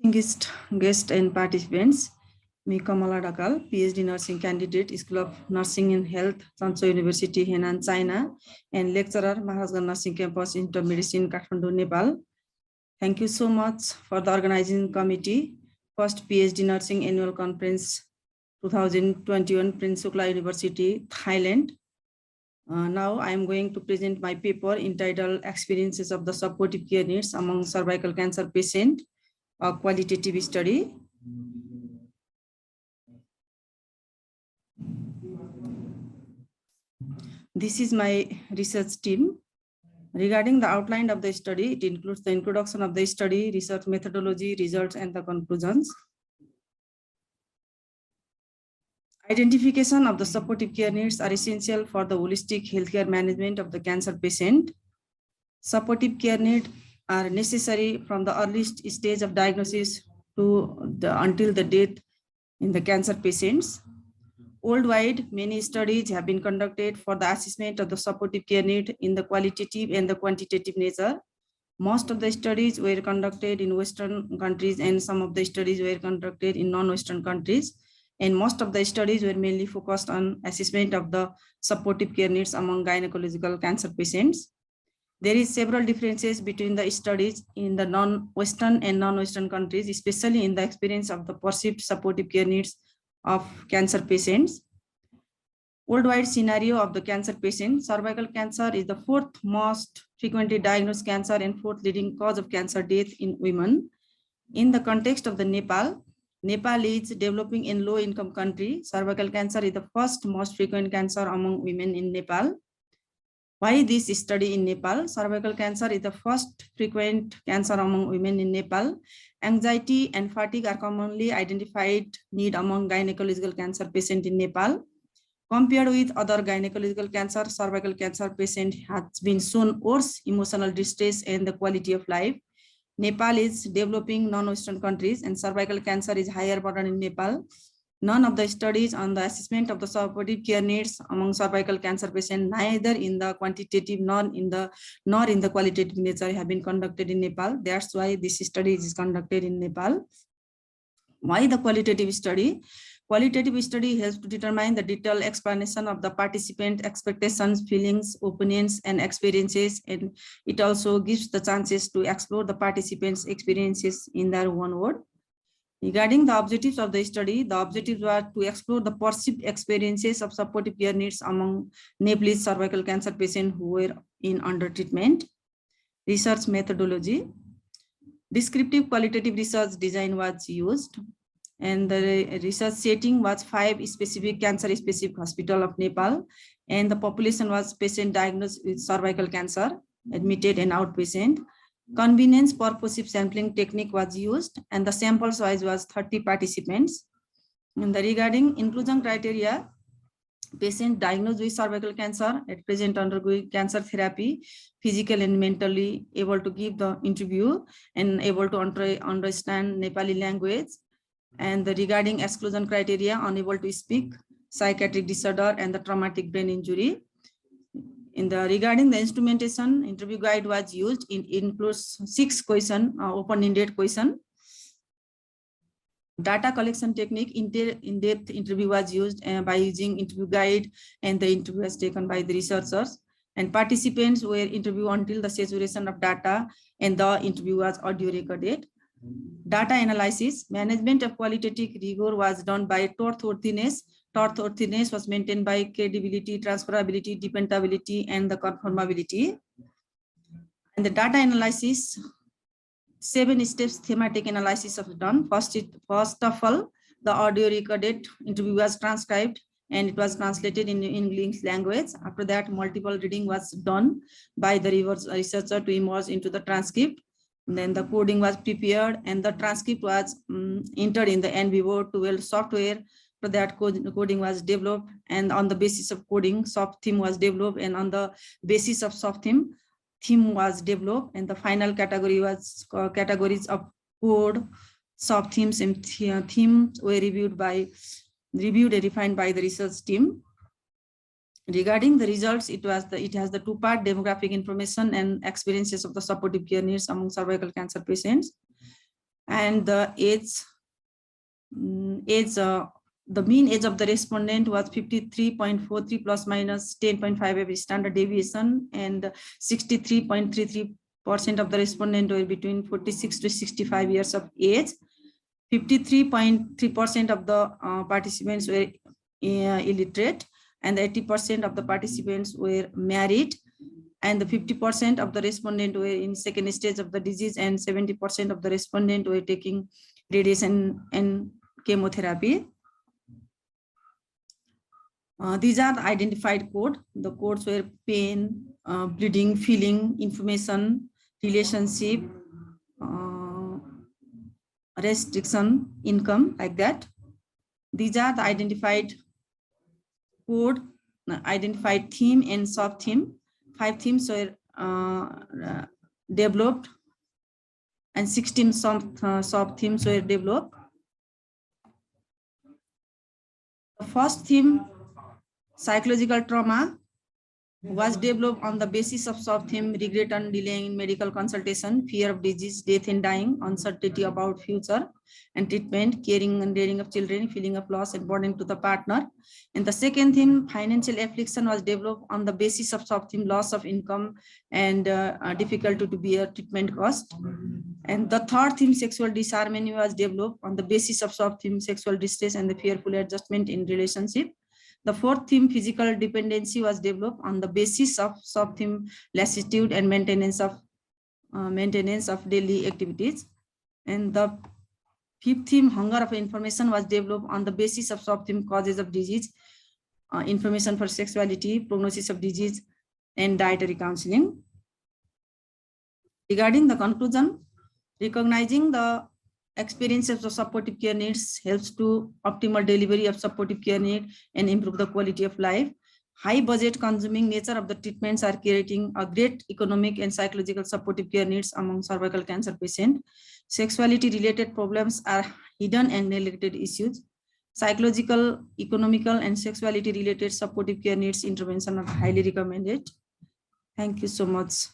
Distinguished guests and participants, me Kamala Dakal, PhD nursing candidate, School of Nursing and Health, Sancho University, Henan, China, and lecturer, Maharajganj Nursing Campus, Intermedicine, Kathmandu, Nepal. Thank you so much for the organizing committee, first PhD Nursing Annual Conference 2021, Prince Sukla University, Thailand. Now I am going to present my paper entitled Experiences of the Supportive Care Needs Among Cervical Cancer Patients, a qualitative study. This is my research team. Regarding the outline of the study, it includes the introduction of the study, research methodology, results, and the conclusions. Identification of the supportive care needs are essential for the holistic healthcare management of the cancer patient. Supportive care needs are necessary from the earliest stage of diagnosis until the death in the cancer patients. Worldwide, many studies have been conducted for the assessment of the supportive care need in the qualitative and the quantitative nature. Most of the studies were conducted in Western countries and some of the studies were conducted in non-Western countries. And most of the studies were mainly focused on assessment of the supportive care needs among gynecological cancer patients. There is several differences between the studies in the non-Western and non-Western countries, especially in the experience of the perceived supportive care needs of cancer patients. Worldwide scenario of the cancer patient, cervical cancer is the fourth most frequently diagnosed cancer and fourth leading cause of cancer death in women. In the context of the Nepal is developing in low-income country. Cervical cancer is the first most frequent cancer among women in Nepal. Why this study in Nepal? Cervical cancer is the first frequent cancer among women in Nepal. Anxiety and fatigue are commonly identified need among gynecological cancer patients in Nepal. Compared with other gynecological cancer, cervical cancer patient has been shown worse emotional distress and the quality of life. Nepal is developing non-Western countries and cervical cancer is higher burden in Nepal. None of the studies on the assessment of the supportive care needs among cervical cancer patients, neither in the quantitative nor in the qualitative nature, have been conducted in Nepal. That's why this study is conducted in Nepal. Why the qualitative study? Qualitative study helps to determine the detailed explanation of the participant expectations, feelings, opinions, and experiences, and it also gives the chances to explore the participants' experiences in their own word. Regarding the objectives of the study, the objectives were to explore the perceived experiences of supportive care needs among Nepalese cervical cancer patients who were in under treatment. Research methodology. Descriptive qualitative research design was used, and the research setting was 5 specific cancer-specific hospital of Nepal, and the population was patient diagnosed with cervical cancer, admitted and outpatient. Convenience purposive sampling technique was used, and the sample size was 30 participants. And regarding inclusion criteria, patient diagnosed with cervical cancer at present undergoing cancer therapy, physical and mentally able to give the interview and able to understand Nepali language. And regarding exclusion criteria, unable to speak, psychiatric disorder, and the traumatic brain injury. Regarding the instrumentation, interview guide was used. It includes 6 questions, open-ended question. Data collection technique, in-depth interview was used by using interview guide, and the interview was taken by the researchers. And participants were interviewed until the saturation of data, and the interview was audio recorded. Data analysis, management of qualitative rigor was done by trustworthiness. Trustworthiness was maintained by credibility, transferability, dependability, and the conformability. And the data analysis, 7 steps thematic analysis was done. First of all, the audio recorded interview was transcribed and it was translated in English language. After that, multiple reading was done by the researcher to emerge into the transcript. And then the coding was prepared and the transcript was entered in the NVivo 12 software. For that, coding was developed, and on the basis of coding, soft theme was developed, and on the basis of soft theme was developed, and the final category was categories of code, soft themes, and themes were reviewed and refined by the research team. Regarding the results, it has the 2-part demographic information and experiences of the supportive care needs among cervical cancer patients. And the the mean age of the respondent was 53.43 plus minus 10.5 standard deviation, and 63.33% of the respondent were between 46 to 65 years of age. 53.3% of the participants were illiterate, and 80% of the participants were married, and the 50% of the respondent were in second stage of the disease, and 70% of the respondent were taking radiation and chemotherapy. These are the identified code. The codes were pain, bleeding, feeling, information, relationship, restriction, income, like that. These are the identified code, identified theme and sub-theme. 5 themes were developed, and 16 sub-themes were developed. The first theme, psychological trauma, was developed on the basis of sub-theme regret and delay in medical consultation, fear of disease, death and dying, uncertainty about future and treatment, caring and rearing of children, feeling of loss and burden to the partner. And the second theme, financial affliction, was developed on the basis of sub-theme loss of income and difficulty to bear treatment cost. And the third theme, sexual disharmony, was developed on the basis of sub-theme sexual distress and the fearful adjustment in relationship. The fourth theme, physical dependency, was developed on the basis of sub-theme lassitude and maintenance of daily activities. And the fifth theme, hunger of information, was developed on the basis of sub-theme causes of disease, information for sexuality, prognosis of disease, and dietary counseling. Regarding the conclusion, recognizing the experiences of supportive care needs helps to optimal delivery of supportive care need and improve the quality of life. High budget consuming nature of the treatments are creating a great economic and psychological supportive care needs among cervical cancer patients. Sexuality related problems are hidden and neglected issues. Psychological, economical, and sexuality related supportive care needs intervention are highly recommended. Thank you so much.